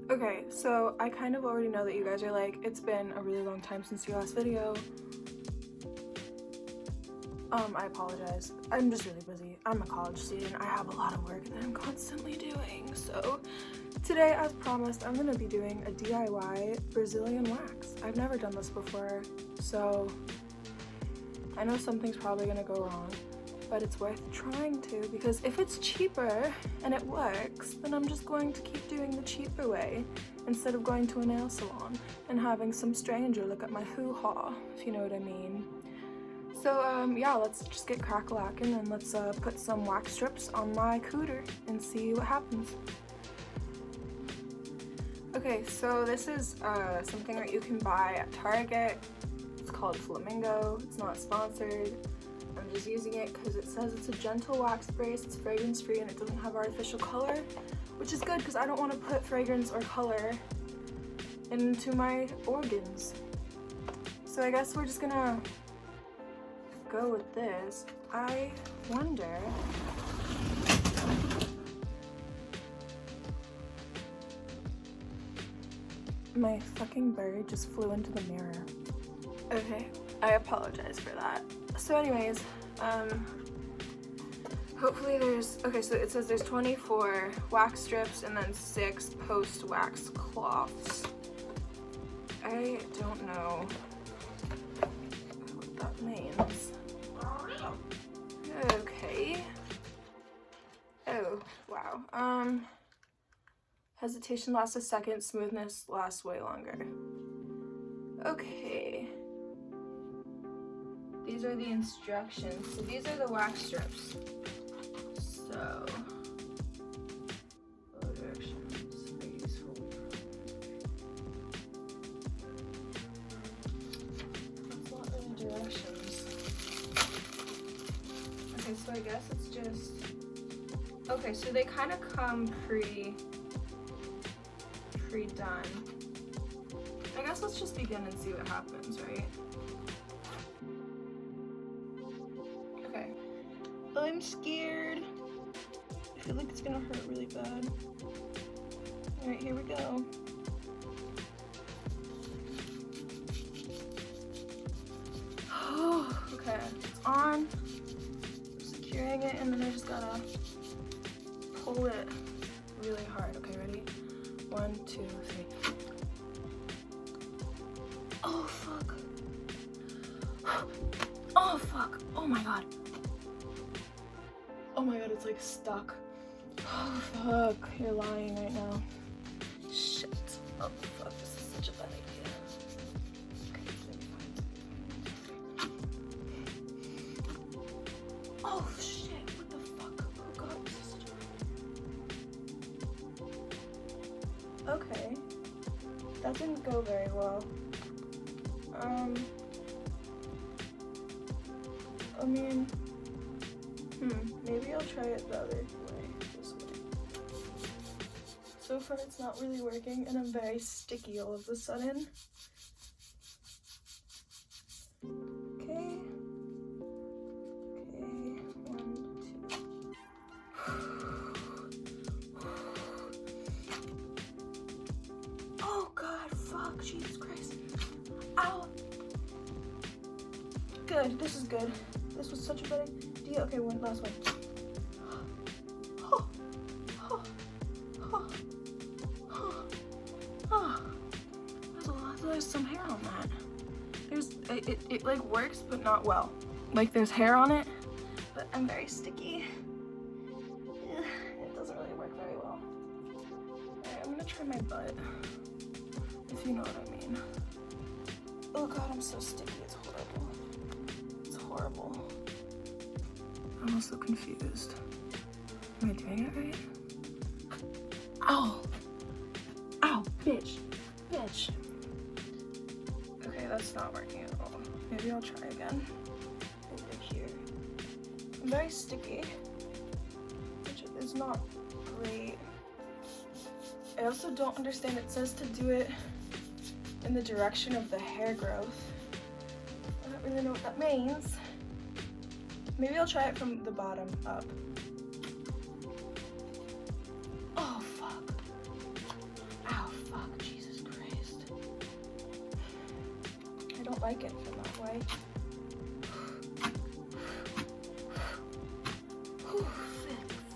Okay, so I kind of already know that you guys are like, it's been a really long time since your last video. I apologize. I'm just really busy. I'm a college student. I have a lot of work that I'm constantly doing. So today, as promised, I'm gonna be doing a DIY Brazilian wax. I've never done this before, so I know something's probably gonna go wrong, but it's worth trying to, because if it's cheaper and it works, then I'm just going to keep doing the cheaper way instead of going to a nail salon and having some stranger look at my hoo-ha, if you know what I mean. So yeah, let's just get crack-a-lackin' and let's put some wax strips on my cooter and see what happens. Okay, so this is something that you can buy at Target. It's called Flamingo. It's not sponsored. I'm just using it because it says it's a gentle wax base, it's fragrance free, and it doesn't have artificial color, which is good because I don't want to put fragrance or color into my organs. So I guess we're just gonna go with this. I wonder, my fucking bird just flew into the mirror. Okay, I apologize for that. So anyways, hopefully there's, okay, so it says there's 24 wax strips and then 6 post-wax cloths. I don't know what that means. Okay. Oh, wow. Hesitation lasts a second, smoothness lasts way longer. Okay. These are the instructions. So these are the wax strips. So, follow directions are useful. That's not really directions. Okay, so I guess it's just, okay, so they kind of come pre-done. I guess let's just begin and see what happens, right? Okay. I'm scared. I feel like it's gonna hurt really bad. Alright, here we go. Okay, it's on. I'm securing it, and then I just gotta pull it really hard. Okay, ready? 1, 2, 3. Oh, fuck. Oh, fuck. Oh, my God. Oh, my God, it's like stuck. Oh, fuck. You're lying right now. Shit. Oh, fuck. This is such a bad idea. Okay, it's gonna be fine. Oh, shit. What the fuck? Oh, God. This is such a... Okay. That didn't go very well. I mean, maybe I'll try it the other way, this way. So far it's not really working, and I'm very sticky all of a sudden. Okay. Okay, 1, 2. Oh God, fuck, Jesus Christ. Ow. Good, this is good. This was such a bad idea. Okay, one last one. There's some hair on that. It like works, but not well. Like there's hair on it, but I'm very sticky. It doesn't really work very well. Alright, I'm gonna try my butt, if you know what I mean. Oh God, I'm so sticky. It's horrible. It's horrible. I'm also confused. Am I doing it right? Ow! Ow, bitch! Bitch! Okay, that's not working at all. Maybe I'll try again. Over here. I'm very sticky, which is not great. I also don't understand. It says to do it in the direction of the hair growth. I don't really know what that means. Maybe I'll try it from the bottom up. Oh, fuck. Ow, spike it from that way.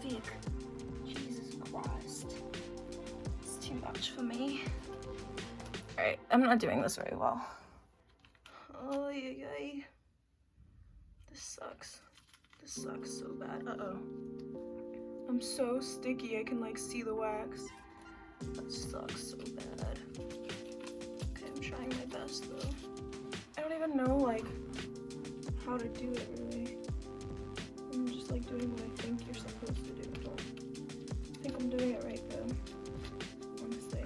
Thick. Jesus Christ. It's too much for me. Alright, I'm not doing this very well. Oh, yeah. This sucks. This sucks so bad. Uh-oh. I'm so sticky, I can like see the wax. That sucks so bad. Okay, I'm trying my best though. I don't even know like how to do it really. I'm just like doing what I think you're supposed to do. I don't think I'm doing it right though. Honestly.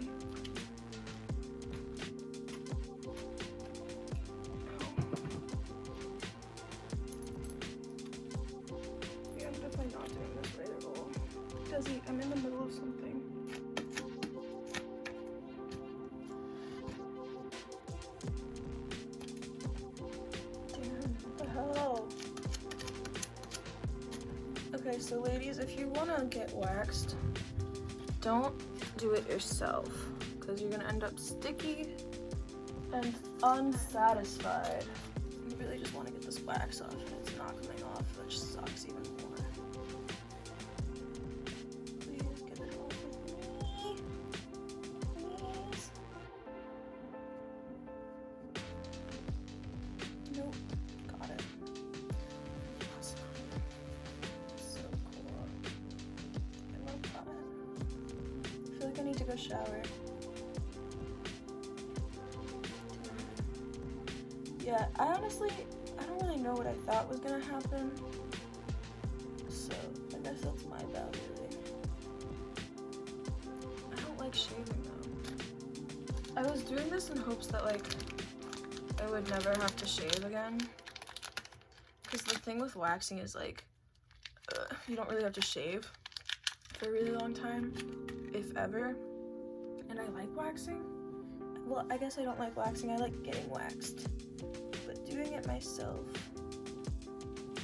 Yeah, I'm definitely not doing this right at all. Desi, I'm in the middle of something. Okay, so ladies, if you want to get waxed, don't do it yourself because you're going to end up sticky and unsatisfied. You really just want to get this wax off and it's not coming off, which sucks even more. Please get it off of me. Please. Nope, got it. I need to go shower. Yeah, I don't really know what I thought was gonna happen. So, I guess that's my bad, really. I don't like shaving, though. I was doing this in hopes that, like, I would never have to shave again. Because the thing with waxing is, like, you don't really have to shave for a really long time, if ever. And I like waxing. Well, I guess I don't like waxing, I like getting waxed. But doing it myself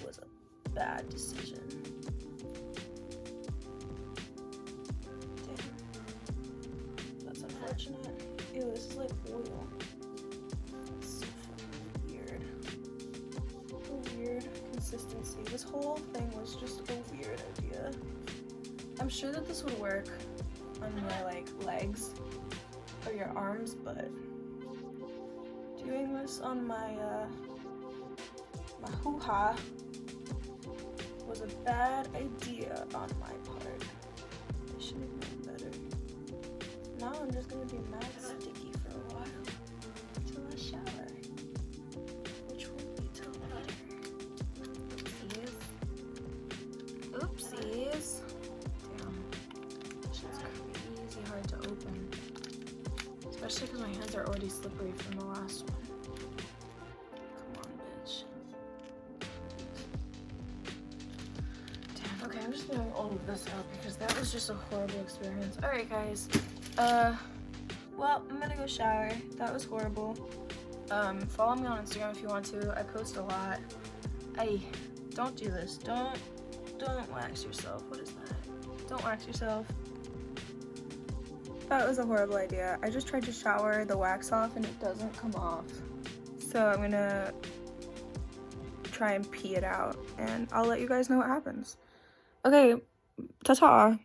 was a bad decision. Damn. That's unfortunate. Ew, this is like oil. It's so fucking weird. A weird consistency. This whole thing was just a weird idea. I'm sure that this would work on my like legs or your arms, but doing this on my my hoo-ha was a bad idea on my part. I should have known better. Now I'm just gonna be mad sticky for a while until I shower, which won't be till later. Oopsies. Oopsies. Hard to open, especially because my hands are already slippery from the last one. Come on, bitch. Damn, okay, I'm just throwing all of this out because that was just a horrible experience. Alright, guys. Well, I'm gonna go shower. That was horrible. Follow me on Instagram if you want to. I post a lot. Don't do this. Don't wax yourself. What is that? Don't wax yourself. That was a horrible idea. I just tried to shower the wax off and it doesn't come off. So I'm gonna try and pee it out and I'll let you guys know what happens. Okay, ta-ta.